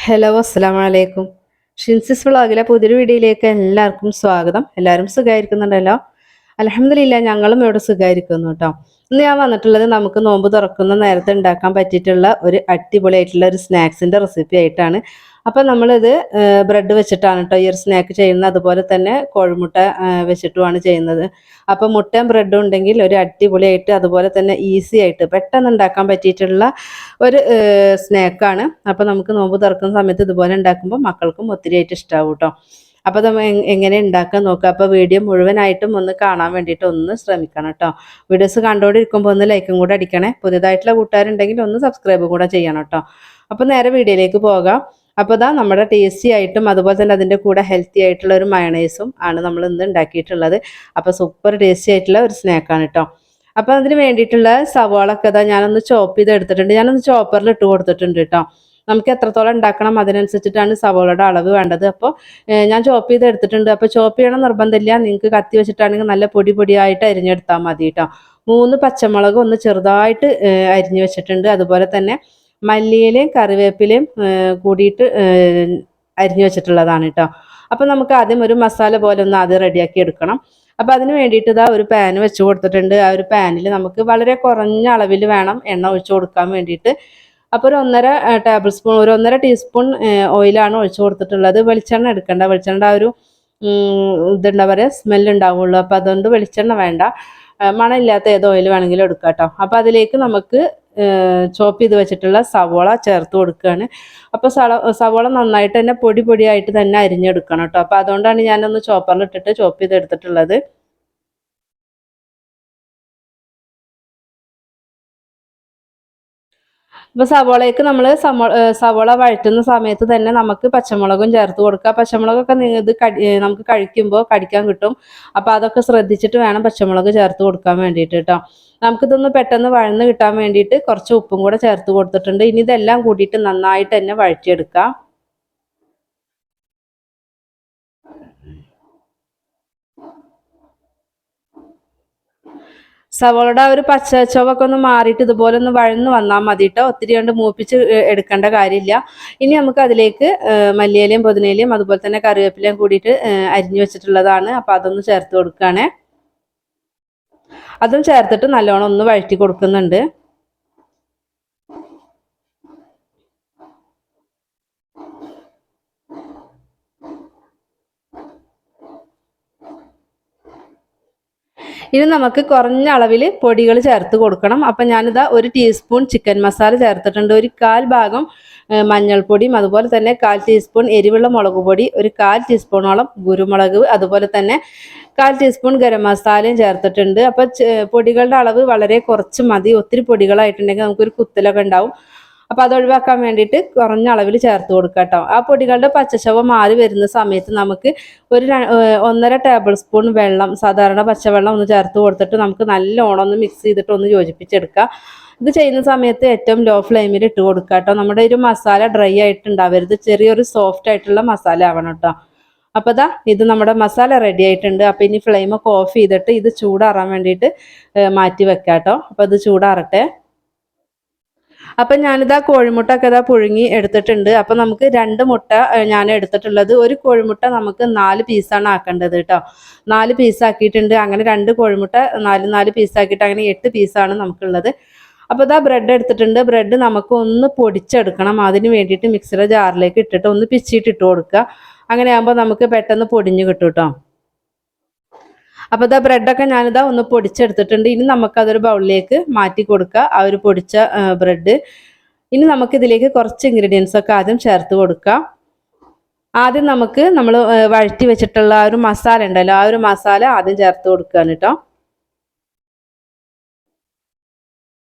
Hello അസ്സലാമലൈക്കും. ഷിൻസിസ് വ്ളോഗിലെ പുതിയൊരു വീഡിയോയിലേക്ക് എല്ലാവർക്കും സ്വാഗതം. എല്ലാവരും സുഖമായിരിക്കുന്നുണ്ടല്ലോ? അൽഹംദുലില്ലാ ഞങ്ങളും ഇവിടെ സുഖമായിരിക്കുന്നു കേട്ടോ. ഇന്ന് ഞാൻ വന്നിട്ടുള്ളത് നമുക്ക് നോമ്പ് തുറക്കുന്ന നേരത്തെ ഉണ്ടാക്കാൻ പറ്റിയിട്ടുള്ള ഒരു അടിപൊളിയായിട്ടുള്ള ഒരു സ്നാക്സിൻ്റെ റെസിപ്പി ആയിട്ടാണ്. അപ്പം നമ്മളിത് ബ്രെഡ് വെച്ചിട്ടാണ് കേട്ടോ ഈ ഒരു സ്നാക്ക് ചെയ്യുന്നത്. അതുപോലെ തന്നെ കോഴിമുട്ട വെച്ചിട്ടുമാണ് ചെയ്യുന്നത്. അപ്പം മുട്ടയും ബ്രെഡും ഉണ്ടെങ്കിൽ ഒരു അടിപൊളിയായിട്ട് അതുപോലെ തന്നെ ഈസി ആയിട്ട് പെട്ടെന്ന് ഉണ്ടാക്കാൻ പറ്റിയിട്ടുള്ള ഒരു സ്നാക്കാണ്. അപ്പോൾ നമുക്ക് നോമ്പ് തുറക്കുന്ന സമയത്ത് ഇതുപോലെ ഉണ്ടാക്കുമ്പോൾ മക്കൾക്കും ഒത്തിരി ആയിട്ട് ഇഷ്ടമാവും കേട്ടോ. അപ്പോൾ നമ്മൾ എങ്ങനെ ഉണ്ടാക്കാൻ നോക്കുക. അപ്പോൾ വീഡിയോ മുഴുവനായിട്ടും ഒന്ന് കാണാൻ വേണ്ടിയിട്ട് ഒന്ന് ശ്രമിക്കണം കേട്ടോ. വീഡിയോസ് കണ്ടുകൊണ്ടിരിക്കുമ്പോൾ ഒന്ന് ലൈക്കും കൂടെ അടിക്കണേ. പുതിയതായിട്ടുള്ള കൂട്ടുകാരുണ്ടെങ്കിൽ ഒന്ന് സബ്സ്ക്രൈബ് കൂടെ ചെയ്യണം കേട്ടോ. അപ്പോൾ നേരെ വീഡിയോയിലേക്ക് പോകാം. അപ്പോൾ ഇതാ നമ്മുടെ ടേസ്റ്റി ആയിട്ടും അതുപോലെ തന്നെ അതിൻ്റെ കൂടെ ഹെൽത്തി ആയിട്ടുള്ള ഒരു മയണൈസും ആണ് നമ്മൾ ഇന്ന് ഉണ്ടാക്കിയിട്ടുള്ളത്. അപ്പോൾ സൂപ്പർ ടേസ്റ്റി ആയിട്ടുള്ള ഒരു സ്നാക്കാണ് കേട്ടോ. അപ്പോൾ അതിന് വേണ്ടിയിട്ടുള്ള സവാളൊക്കെ ഇതാ ഞാനൊന്ന് ചോപ്പ് ചെയ്ത് എടുത്തിട്ടുണ്ട്. ഞാനൊന്ന് ചോപ്പറിൽ ഇട്ട് കൊടുത്തിട്ടുണ്ട് കേട്ടോ. നമുക്ക് എത്രത്തോളം ഉണ്ടാക്കണം അതിനനുസരിച്ചിട്ടാണ് സവാളയുടെ അളവ് വേണ്ടത്. അപ്പോൾ ഞാൻ ചോപ്പ് ചെയ്ത് എടുത്തിട്ടുണ്ട്. അപ്പോൾ ചോപ്പ് ചെയ്യണം നിർബന്ധമില്ല. നിങ്ങൾക്ക് കത്തി വെച്ചിട്ടാണെങ്കിൽ നല്ല പൊടി പൊടിയായിട്ട് അരിഞ്ഞെടുത്താൽ മതി കേട്ടോ. 3 പച്ചമുളക് ഒന്ന് ചെറുതായിട്ട് അരിഞ്ഞ് വെച്ചിട്ടുണ്ട്. അതുപോലെ തന്നെ മല്ലിയിലയും കറിവേപ്പിലയും കൂടിയിട്ട് അരിഞ്ഞു വെച്ചിട്ടുള്ളതാണ് കേട്ടോ. അപ്പോൾ നമുക്ക് ആദ്യം ഒരു മസാല പോലെ ഒന്ന് ആദ്യം റെഡിയാക്കി എടുക്കണം. അപ്പോൾ അതിന് വേണ്ടിയിട്ട് ഇതാ ഒരു പാൻ വെച്ച് കൊടുത്തിട്ടുണ്ട്. ആ ഒരു പാനിൽ നമുക്ക് വളരെ കുറഞ്ഞ അളവിൽ വേണം എണ്ണ ഒഴിച്ച് കൊടുക്കാൻ വേണ്ടിയിട്ട്. അപ്പോൾ ഒരു 1.5 ടീസ്പൂൺ ഓയിലാണ് ഒഴിച്ച് കൊടുത്തിട്ടുള്ളത്. വെളിച്ചെണ്ണ എടുക്കേണ്ട. വെളിച്ചെണ്ണ ആ ഒരു ഇതുണ്ടാ പറയുക സ്മെല്ലുണ്ടാവുള്ളൂ. അപ്പോൾ അതുകൊണ്ട് വെളിച്ചെണ്ണ വേണ്ട. മണമില്ലാത്ത ഏത് ഓയിൽ വേണമെങ്കിലും എടുക്കാം കേട്ടോ. അപ്പോൾ അതിലേക്ക് നമുക്ക് ചോപ്പ് ചെയ്ത് വെച്ചിട്ടുള്ള സവോള ചേർത്ത് കൊടുക്കുകയാണ്. അപ്പോൾ സവോള നന്നായിട്ട് തന്നെ പൊടി പൊടിയായിട്ട് തന്നെ അരിഞ്ഞെടുക്കണം കേട്ടോ. അപ്പോൾ അതുകൊണ്ടാണ് ഞാനൊന്ന് ചോപ്പറിലിട്ടിട്ട് ചോപ്പ് ചെയ്തെടുത്തിട്ടുള്ളത്. അപ്പോൾ സവോളയ്ക്ക് നമ്മൾ സവോള വഴറ്റുന്ന സമയത്ത് തന്നെ നമുക്ക് പച്ചമുളകും ചേർത്ത് കൊടുക്കുക. പച്ചമുളകൊക്കെ ഇത് നമുക്ക് കഴിക്കുമ്പോൾ കടിക്കാൻ കിട്ടും. അപ്പോൾ അതൊക്കെ ശ്രദ്ധിച്ചിട്ട് വേണം പച്ചമുളക് ചേർത്ത് കൊടുക്കാൻ വേണ്ടിയിട്ട് കേട്ടോ. നമുക്കിതൊന്ന് പെട്ടെന്ന് വഴന്ന് കിട്ടാൻ വേണ്ടിയിട്ട് കുറച്ച് ഉപ്പും കൂടെ ചേർത്ത് കൊടുത്തിട്ടുണ്ട്. ഇനി ഇതെല്ലാം കൂടിയിട്ട് നന്നായിട്ട് തന്നെ വഴറ്റിയെടുക്കാം. സവോളയുടെ ആ ഒരു പച്ച ചുവക്കെ ഒന്ന് മാറിയിട്ട് ഇതുപോലെ ഒന്ന് വഴന്ന് വന്നാൽ മതി കേട്ടോ. ഒത്തിരി കൊണ്ട് മൂപ്പിച്ച് എടുക്കേണ്ട കാര്യമില്ല. ഇനി നമുക്ക് അതിലേക്ക് മല്ലിയിലയും പുതിനയിലയും അതുപോലെ തന്നെ കറിവേപ്പിലയും കൂടിയിട്ട് അരിഞ്ഞു വെച്ചിട്ടുള്ളതാണ്. അപ്പോൾ അതൊന്ന് ചേർത്ത് കൊടുക്കുകയാണേ. അതും ചേർത്തിട്ട് നല്ലോണം ഒന്ന് വഴറ്റി കൊടുക്കുന്നുണ്ട്. ഇനി നമുക്ക് കുറഞ്ഞ അളവിൽ പൊടികൾ ചേർത്ത് കൊടുക്കണം. അപ്പം ഞാനിതാ 1 ടീസ്പൂൺ ചിക്കൻ മസാല ചേർത്തിട്ടുണ്ട്. 1/4 ഭാഗം മഞ്ഞൾപ്പൊടിയും അതുപോലെ തന്നെ 1/4 ടീസ്പൂൺ എരിവുള്ള മുളക് പൊടി, 1/4 ടീസ്പൂണോളം കുരുമുളക്, അതുപോലെ തന്നെ 1/4 ടീസ്പൂൺ ഗരം മസാലയും ചേർത്തിട്ടുണ്ട്. അപ്പോൾ പൊടികളുടെ അളവ് വളരെ കുറച്ച് മതി. ഒത്തിരി പൊടികളായിട്ടുണ്ടെങ്കിൽ നമുക്കൊരു കുത്തലൊക്കെ ഉണ്ടാവും. അപ്പോൾ അത് ഒഴിവാക്കാൻ വേണ്ടിയിട്ട് കുറഞ്ഞ അളവിൽ ചേർത്ത് കൊടുക്കുക കേട്ടോ. ആ പൊടികളുടെ പച്ചച്ചവ മാറി വരുന്ന സമയത്ത് നമുക്ക് ഒരു 1.5 ടേബിൾ സ്പൂൺ വെള്ളം, സാധാരണ പച്ചവെള്ളം ഒന്ന് ചേർത്ത് കൊടുത്തിട്ട് നമുക്ക് നല്ലോണം ഒന്ന് മിക്സ് ചെയ്തിട്ട് ഒന്ന് യോജിപ്പിച്ചെടുക്കുക. ഇത് ചെയ്യുന്ന സമയത്ത് ഏറ്റവും ലോ ഫ്ലെയിമിൽ ഇട്ട് കൊടുക്കുക കേട്ടോ. നമ്മുടെ ഒരു മസാല ഡ്രൈ ആയിട്ട് ഉണ്ടാവരുത്. ചെറിയൊരു സോഫ്റ്റ് ആയിട്ടുള്ള മസാല ആവണം കേട്ടോ. അപ്പോൾ ഇത് നമ്മുടെ മസാല റെഡി ആയിട്ടുണ്ട്. അപ്പോൾ ഇനി ഫ്ലെയിമൊക്കെ ഓഫ് ചെയ്തിട്ട് ഇത് ചൂടാറാൻ വേണ്ടിയിട്ട് മാറ്റി വെക്കാം കേട്ടോ. അപ്പോൾ ഇത് ചൂടാറട്ടെ. അപ്പം ഞാനിതാ കോഴിമുട്ടൊക്കെ പുഴുങ്ങി എടുത്തിട്ടുണ്ട്. അപ്പം നമുക്ക് 2 മുട്ട ഞാൻ എടുത്തിട്ടുള്ളത്. ഒരു കോഴിമുട്ട നമുക്ക് 4 പീസാണ് ആക്കേണ്ടത് കേട്ടോ. 4 പീസാക്കിയിട്ടുണ്ട്. അങ്ങനെ 2 കോഴിമുട്ട 4 പീസാക്കിയിട്ട് അങ്ങനെ 8 പീസാണ് നമുക്കുള്ളത്. അപ്പോൾ ബ്രെഡ് എടുത്തിട്ടുണ്ട്. ബ്രെഡ് നമുക്ക് ഒന്ന് പൊടിച്ചെടുക്കണം. അതിന് വേണ്ടിയിട്ട് മിക്സിയുടെ ജാറിലേക്ക് ഇട്ടിട്ട് ഒന്ന് പിച്ചിയിട്ട് കൊടുക്കുക. അങ്ങനെ ആകുമ്പോൾ നമുക്ക് പെട്ടെന്ന് പൊടിഞ്ഞ് കിട്ടും കേട്ടോ. അപ്പോൾ ബ്രെഡൊക്കെ ഞാനിതാ ഒന്ന് പൊടിച്ചെടുത്തിട്ടുണ്ട്. ഇനി നമുക്കതൊരു ബൗളിലേക്ക് മാറ്റി കൊടുക്കുക, ആ ഒരു പൊടിച്ച ബ്രെഡ്. ഇനി നമുക്കിതിലേക്ക് കുറച്ച് ഇൻഗ്രീഡിയൻസ് ഒക്കെ ആദ്യം ചേർത്ത് കൊടുക്കാം. ആദ്യം നമ്മൾ വഴറ്റി വെച്ചിട്ടുള്ള ആ ഒരു മസാല ഉണ്ടല്ലോ, ആ ഒരു മസാല ആദ്യം ചേർത്ത് കൊടുക്കുകയാണ് കേട്ടോ.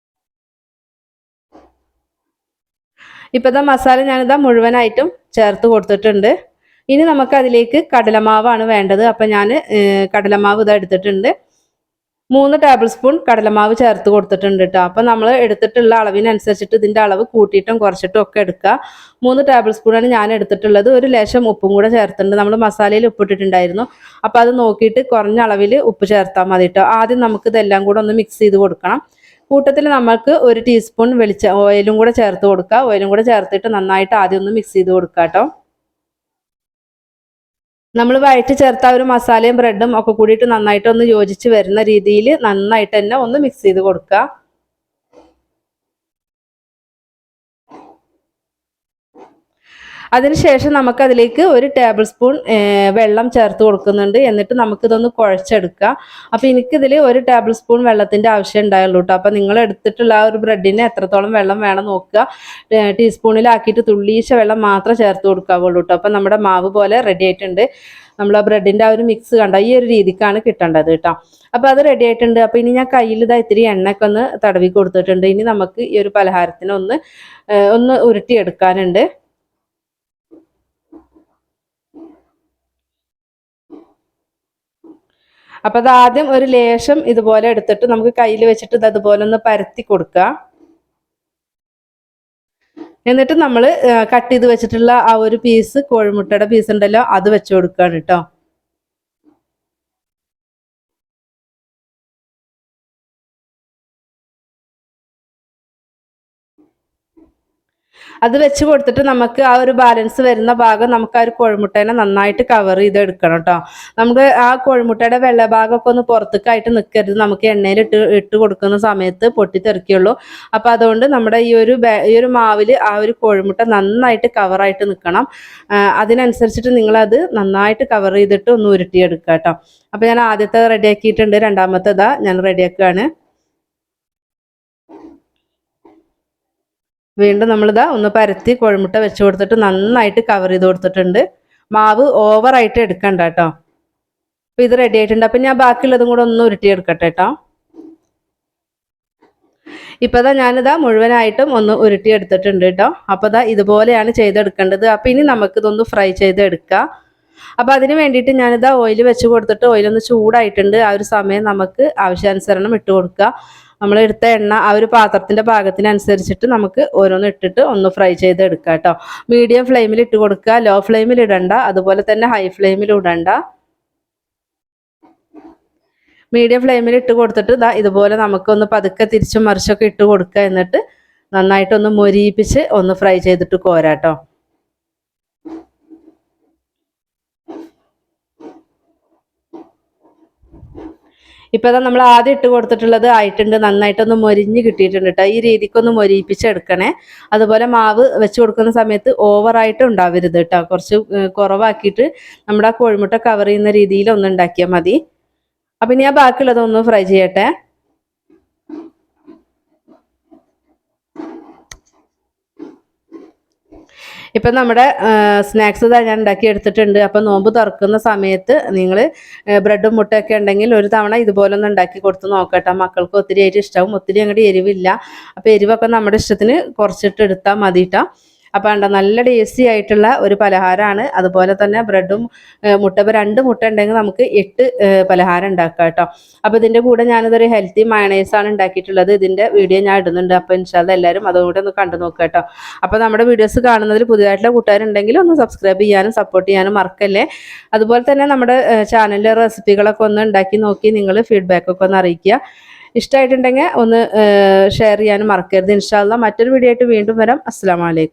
ഇപ്പോൾ മസാല ഞാനിതാ മുഴുവനായിട്ടും ചേർത്ത് കൊടുത്തിട്ടുണ്ട്. ഇനി നമുക്ക് അതിലേക്ക് കടലമാവാണ് വേണ്ടത്. അപ്പം ഞാൻ കടലമാവ് എടുത്തിട്ടുണ്ട്. 3 ടേബിൾ സ്പൂൺ കടലമാവ് ചേർത്ത് കൊടുത്തിട്ടുണ്ട് കേട്ടോ. അപ്പം നമ്മൾ എടുത്തിട്ടുള്ള അളവിനനുസരിച്ചിട്ട് ഇതിൻ്റെ അളവ് കൂട്ടിയിട്ടും കുറച്ചിട്ടും ഒക്കെ എടുക്കുക. 3 ടേബിൾ സ്പൂണാണ് ഞാൻ എടുത്തിട്ടുള്ളത്. ഒരു ലേശം ഉപ്പും കൂടെ ചേർത്തിട്ടുണ്ട്. നമ്മൾ മസാലയിൽ ഉപ്പിട്ടിട്ടുണ്ടായിരുന്നു. അപ്പോൾ അത് നോക്കിയിട്ട് കുറഞ്ഞ അളവിൽ ഉപ്പ് ചേർത്താൽ മതി കേട്ടോ. ആദ്യം നമുക്ക് ഇതെല്ലാം കൂടെ ഒന്ന് മിക്സ് ചെയ്ത് കൊടുക്കണം. കൂട്ടത്തിൽ നമുക്ക് 1 ടീസ്പൂൺ ഓയിലും കൂടെ ചേർത്ത് കൊടുക്കുക. ഓയിലും കൂടെ ചേർത്തിട്ട് നന്നായിട്ട് ആദ്യം ഒന്ന് മിക്സ് ചെയ്ത് കൊടുക്കുക കേട്ടോ. നമ്മൾ വഴറ്റി ചേർത്ത ഒരു മസാലയും ബ്രെഡും ഒക്കെ കൂടിയിട്ട് നന്നായിട്ട് ഒന്ന് യോജിച്ച് വരുന്ന രീതിയിൽ നന്നായിട്ട് തന്നെ ഒന്ന് മിക്സ് ചെയ്ത് കൊടുക്കുക. അതിനുശേഷം നമുക്ക് അതിലേക്ക് 1 ടേബിൾ സ്പൂൺ വെള്ളം ചേർത്ത് കൊടുക്കുന്നുണ്ട്. എന്നിട്ട് നമുക്കിതൊന്ന് കുഴച്ചെടുക്കുക. അപ്പോൾ എനിക്കിതിൽ 1 ടേബിൾ സ്പൂൺ വെള്ളത്തിൻ്റെ ആവശ്യം ഉണ്ടായുള്ളൂ കേട്ടോ. അപ്പോൾ നിങ്ങൾ എടുത്തിട്ടുള്ള ആ ഒരു ബ്രെഡിന് എത്രത്തോളം വെള്ളം വേണം നോക്കുക. ടീസ്പൂണിലാക്കിയിട്ട് തുള്ളീശ വെള്ളം മാത്രം ചേർത്ത് കൊടുക്കാവുള്ളൂ കേട്ടോ. അപ്പോൾ നമ്മുടെ മാവ് പോലെ റെഡി ആയിട്ടുണ്ട്. നമ്മൾ ആ ബ്രെഡിൻ്റെ ആ ഒരു മിക്സ് കണ്ട ഈ ഒരു രീതിക്കാണ് കിട്ടേണ്ടത് കേട്ടോ. അപ്പോൾ അത് റെഡി ആയിട്ടുണ്ട്. അപ്പോൾ ഇനി ഞാൻ കയ്യിൽ ഇതാ ഇത്തിരി എണ്ണയൊക്കെ ഒന്ന് തടവി കൊടുത്തിട്ടുണ്ട്. ഇനി നമുക്ക് ഈ ഒരു പലഹാരത്തിന് ഒന്ന് ഉരുട്ടിയെടുക്കാനുണ്ട്. അപ്പോൾ അത് ആദ്യം ഒരു ലേശം ഇതുപോലെ എടുത്തിട്ട് നമുക്ക് കയ്യിൽ വെച്ചിട്ട് ഇത് അതുപോലെ ഒന്ന് പരത്തി കൊടുക്കുക. എന്നിട്ട് നമ്മൾ കട്ട് ചെയ്ത് വെച്ചിട്ടുള്ള ആ ഒരു പീസ് കോഴിമുട്ടയുടെ പീസ് ഉണ്ടല്ലോ അത് വെച്ച് കൊടുക്കുകയാണ് കേട്ടോ. അത് വെച്ച് കൊടുത്തിട്ട് നമുക്ക് ആ ഒരു ബാലൻസ് വരുന്ന ഭാഗം നമുക്ക് ആ ഒരു കോഴിമുട്ടേനെ നന്നായിട്ട് കവർ ചെയ്ത് എടുക്കണം കേട്ടോ. നമുക്ക് ആ കോഴിമുട്ടയുടെ വെള്ള ഭാഗമൊക്കെ ഒന്ന് പുറത്തേക്കായിട്ട് നിൽക്കരുത്. നമുക്ക് എണ്ണയിൽ ഇട്ട് കൊടുക്കുന്ന സമയത്ത് പൊട്ടിത്തെറിക്കുള്ളൂ. അപ്പോൾ അതുകൊണ്ട് നമ്മുടെ ഈ ഒരു മാവിൽ ആ ഒരു കോഴിമുട്ട നന്നായിട്ട് കവറായിട്ട് നിൽക്കണം. അതിനനുസരിച്ചിട്ട് നിങ്ങളത് നന്നായിട്ട് കവർ ചെയ്തിട്ട് ഒന്ന് ഉരുട്ടിയെടുക്കുക കേട്ടോ. അപ്പോൾ ഞാൻ ആദ്യത്തെ റെഡിയാക്കിയിട്ടുണ്ട്. രണ്ടാമത്തേതാ ഞാൻ റെഡിയാക്കുകയാണ്. വീണ്ടും നമ്മളിതാ ഒന്ന് പരത്തി കോഴിമുട്ട വെച്ച് കൊടുത്തിട്ട് നന്നായിട്ട് കവർ ചെയ്ത് കൊടുത്തിട്ടുണ്ട്. മാവ് ഓവറായിട്ട് എടുക്കണ്ട കേട്ടോ. അപ്പോൾ ഇത് റെഡി ആയിട്ടുണ്ട്. അപ്പം ഞാൻ ബാക്കിയുള്ളതും കൂടെ ഒന്ന് ഉരുട്ടിയെടുക്കട്ടെ കേട്ടോ. ഇപ്പോൾ ഞാനിതാ മുഴുവനായിട്ടും ഒന്ന് ഉരുട്ടിയെടുത്തിട്ടുണ്ട് കേട്ടോ. അപ്പോൾ ഇതുപോലെയാണ് ചെയ്തെടുക്കേണ്ടത്. അപ്പോൾ ഇനി നമുക്കിതൊന്ന് ഫ്രൈ ചെയ്തെടുക്കാം. അപ്പോൾ അതിന് വേണ്ടിയിട്ട് ഞാനിതാ ഓയിൽ വെച്ച് കൊടുത്തിട്ട് ഓയിലൊന്ന് ചൂടായിട്ടുണ്ട്. ആ ഒരു സമയം നമുക്ക് ആവശ്യാനുസരണം ഇട്ട് കൊടുക്കുക. നമ്മൾ എടുത്ത എണ്ണ ആ ഒരു പാത്രത്തിൻ്റെ പാകത്തിനനുസരിച്ചിട്ട് നമുക്ക് ഓരോന്ന് ഇട്ടിട്ട് ഒന്ന് ഫ്രൈ ചെയ്ത് എടുക്കുക കേട്ടോ. മീഡിയം ഫ്ലെയിമിൽ ഇട്ട് കൊടുക്കുക. ലോ ഫ്ലെയിമിൽ ഇടണ്ട. അതുപോലെ തന്നെ ഹൈ ഫ്ലെയിമിൽ ഇടണ്ട. മീഡിയം ഫ്ലെയിമിൽ ഇട്ട് കൊടുത്തിട്ട് ഇതുപോലെ നമുക്കൊന്ന് പതുക്കെ തിരിച്ചും മറിച്ചൊക്കെ ഇട്ട് കൊടുക്കുക. എന്നിട്ട് നന്നായിട്ടൊന്ന് മൊരിയിപ്പിച്ച് ഒന്ന് ഫ്രൈ ചെയ്തിട്ട് കോരാട്ടോ. ഇപ്പോൾ നമ്മൾ ആദ്യം ഇട്ട് കൊടുത്തിട്ടുള്ളത് ആയിട്ടുണ്ട്. നന്നായിട്ടൊന്ന് മൊരിഞ്ഞ് കിട്ടിയിട്ടുണ്ട് കേട്ടോ. ഈ രീതിക്കൊന്ന് മൊരിയിപ്പിച്ചെടുക്കണേ. അതുപോലെ മാവ് വെച്ച് കൊടുക്കുന്ന സമയത്ത് ഓവറായിട്ട് ഉണ്ടാവരുത് കേട്ടോ. കുറച്ച് കുറവാക്കിയിട്ട് നമ്മുടെ ആ കോഴിമുട്ട കവർ ചെയ്യുന്ന രീതിയിൽ ഒന്ന് ഉണ്ടാക്കിയാൽ മതി. അപ്പം ഇനി ആ ബാക്കിയുള്ളതൊന്ന് ഫ്രൈ ചെയ്യട്ടെ. ഇപ്പം നമ്മുടെ സ്നാക്സ് ഞാൻ ഉണ്ടാക്കി എടുത്തിട്ടുണ്ട്. അപ്പം നോമ്പ് തുറക്കുന്ന സമയത്ത് നിങ്ങൾ ബ്രെഡും മുട്ടയൊക്കെ ഉണ്ടെങ്കിൽ ഒരു തവണ ഇതുപോലെ ഒന്ന് ഉണ്ടാക്കി കൊടുത്ത് നോക്കട്ടെ. മക്കൾക്ക് ഒത്തിരി ആയിട്ട് ഇഷ്ടമാവും. ഒത്തിരി അങ്ങോട്ട് എരിവില്ല. അപ്പോൾ എരിവൊക്കെ നമ്മുടെ ഇഷ്ടത്തിന് കുറച്ചിട്ട് എടുത്താൽ മതി കേട്ടോ. അപ്പോൾ കണ്ടോ നല്ല ടേസ്റ്റി ആയിട്ടുള്ള ഒരു പലഹാരമാണ്. അതുപോലെ തന്നെ ബ്രെഡും മുട്ട, ഇപ്പോൾ 2 മുട്ട ഉണ്ടെങ്കിൽ നമുക്ക് 8 പലഹാരം ഉണ്ടാക്കാം കേട്ടോ. അപ്പോൾ ഇതിൻ്റെ കൂടെ ഞാനിതൊരു ഹെൽത്തി മയണൈസാണ് ഉണ്ടാക്കിയിട്ടുള്ളത്. ഇതിൻ്റെ വീഡിയോ ഞാൻ ഇടുന്നുണ്ട്. അപ്പോൾ ഇൻഷാല്ലാ എല്ലാവരും അതുകൂടെ ഒന്ന് കണ്ടു നോക്കുക കേട്ടോ. അപ്പോൾ നമ്മുടെ വീഡിയോസ് കാണുന്നതിൽ പുതിയതായിട്ടുള്ള കൂട്ടുകാരുണ്ടെങ്കിൽ ഒന്ന് സബ്സ്ക്രൈബ് ചെയ്യാനും സപ്പോർട്ട് ചെയ്യാനും മറക്കല്ലേ. അതുപോലെ തന്നെ നമ്മുടെ ചാനലിലെ റെസിപ്പികളൊക്കെ ഒന്ന് ഉണ്ടാക്കി നോക്കി നിങ്ങൾ ഫീഡ്ബാക്കൊക്കെ ഒന്ന് അറിയിക്കുക. ഇഷ്ടമായിട്ടുണ്ടെങ്കിൽ ഒന്ന് ഷെയർ ചെയ്യാനും മറക്കരുത്. ഇൻഷാല്ലാ മറ്റൊരു വീഡിയോ ആയിട്ട് വീണ്ടും വരാം. അസ്സലാമു അലൈക്കും.